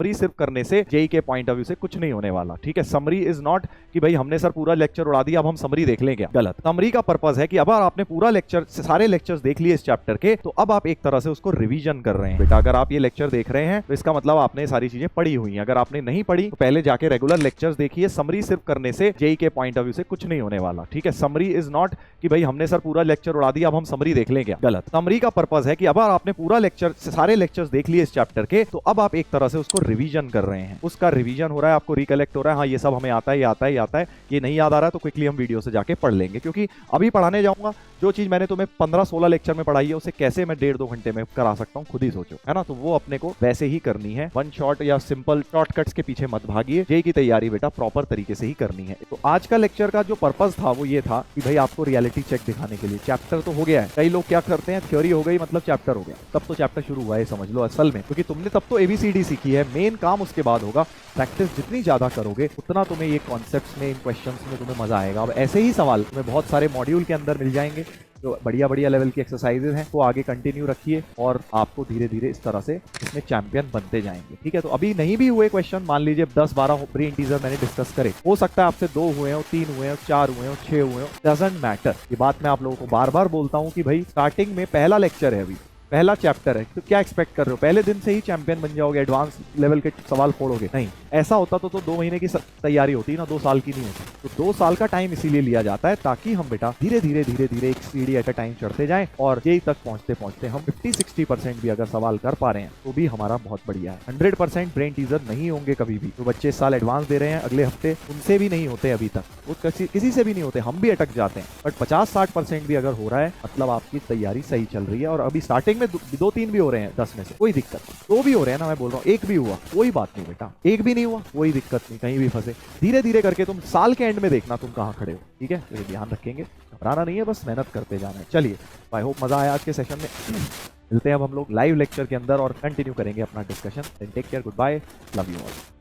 Summary सिर्फ करने से जेई के पॉइंट ऑफ व्यू से कुछ नहीं होने वाला, ठीक है। समरी इज नॉट कि भाई हमने सर पूरा लेक्चर उड़ा दिया अब हम समरी देख लें क्या, गलत। समरी का पर्पस है कि अब आपने पूरा लेक्चर सारे लेक्चर्स देख लिए इस चैप्टर के, तो अब आप एक तरह से उसको रिवीजन कर रहे हैं। बेटा अगर आप ये लेक्चर देख रहे हैं तो इसका मतलब आपने सारी चीजें पढ़ी हुई हैं। अगर आपने नहीं पढ़ी तो पहले जाके रेगुलर लेक्चर्स देखिए। समरी सिर्फ करने से जेई के पॉइंट ऑफ व्यू से कुछ नहीं होने वाला, ठीक है। समरी इज नॉट कि भाई हमने सर पूरा लेक्चर उड़ा दिया अब हम समरी देख लें क्या, गलत। समरी का पर्पस है कि अब आपने पूरा लेक्चर सारे लेक्चर्स देख लिए इस चैप्टर के, तो अब आप एक तरह से उसको रिवीजन कर रहे हैं। उसका रिवीजन हो रहा है, आपको रिकलेक्ट हो रहा है, हाँ ये सब हमें आता है, ये आता है, ये आता है, ये नहीं याद आ रहा है तो क्विकली हम वीडियो से जाके पढ़ लेंगे। क्योंकि अभी पढ़ाने जाऊंगा जो चीज मैंने तुम्हें 15-16 लेक्चर में पढ़ाई है उसे कैसे मैं 1.5-2 घंटे में करा सकता हूँ, खुद ही सोचो, है ना। तो वो अपने को वैसे ही करनी है। वन शॉट या सिंपल शॉर्टकट्स के पीछे मत भागिए। जेई की तैयारी बेटा प्रॉपर तरीके से ही करनी है। तो आज का लेक्चर का जो पर्पस था वो ये था कि भाई आपको रियलिटी चेक दिखाने के लिए। चैप्टर तो हो गया है, कई लोग क्या करते हैं थ्योरी हो गई मतलब चैप्टर हो गया, तब तो चैप्टर शुरू हुआ है समझ लो असल में, क्योंकि तुमने तब तो एबीसीडी सीखी है। मेन काम उसके बाद होगा। प्रैक्टिस जितनी ज्यादा करोगे उतना तुम्हें ये कॉन्सेप्ट्स में, इन क्वेश्चंस में तुम्हें मजा आएगा। अब ऐसे ही सवाल तुम्हें बहुत सारे मॉड्यूल के अंदर मिल जाएंगे जो बढ़िया बढ़िया लेवल की एक्सरसाइजेज हैं, वो आगे कंटिन्यू रखिए और आपको धीरे धीरे इस तरह से इसमें चैंपियन बनते जाएंगे, ठीक है। तो अभी नहीं भी हुए क्वेश्चन, मान लीजिए 10-12 प्री इंटीजर मैंने डिस्कस करे, हो सकता है आपसे 2 हुए हो, 3 हुए हो, 4 हुए हो, 6 हुए हो, डजंट मैटर। ये बात मैं आप लोगों को बार बार बोलता हूँ कि भाई स्टार्टिंग में पहला लेक्चर है, अभी पहला चैप्टर है, तो क्या एक्सपेक्ट कर रहे हो पहले दिन से ही चैंपियन बन जाओगे, एडवांस लेवल के सवाल फोड़ोगे? नहीं, ऐसा होता तो 2 महीने की तैयारी होती ना, 2 साल की नहीं होती। तो 2 साल का टाइम इसीलिए लिया जाता है ताकि हम बेटा धीरे धीरे धीरे धीरे एक सीढ़ी एट अ टाइम चढ़ते जाएं और जेई तक पहुंचते पहुंचते हम 50-60% भी अगर सवाल कर पा रहे हैं तो भी हमारा बहुत बढ़िया है। 100% ब्रेन टीजर नहीं होंगे कभी भी। तो बच्चे इस साल एडवांस दे रहे हैं, अगले हफ्ते उनसे भी नहीं होते अभी तक, वो किसी से भी नहीं होते, हम भी अटक जाते हैं। बट 50-60% भी अगर हो रहा है मतलब आपकी तैयारी सही चल रही है। और अभी स्टार्टिंग में 2-3 भी हो रहे हैं 10 में से, कोई दिक्कत नहीं। 2 भी हो रहे हैं ना, मैं बोल रहा हूँ 1 भी हुआ कोई बात नहीं बेटा, 1 भी नहीं हुआ कोई दिक्कत नहीं, कहीं भी फंसे धीरे धीरे करके तुम साल के एंड में देखना तुम कहाँ खड़े हो, ठीक है। तो ये ध्यान रखेंगे, घबराना नहीं है, बस मेहनत करते जाना है। चलिए, आई होप मजा आया आज के सेशन में। मिलते हैं अब हम लोग लाइव लेक्चर के अंदर और कंटिन्यू करेंगे अपना discussion. Take care, good bye, love you all.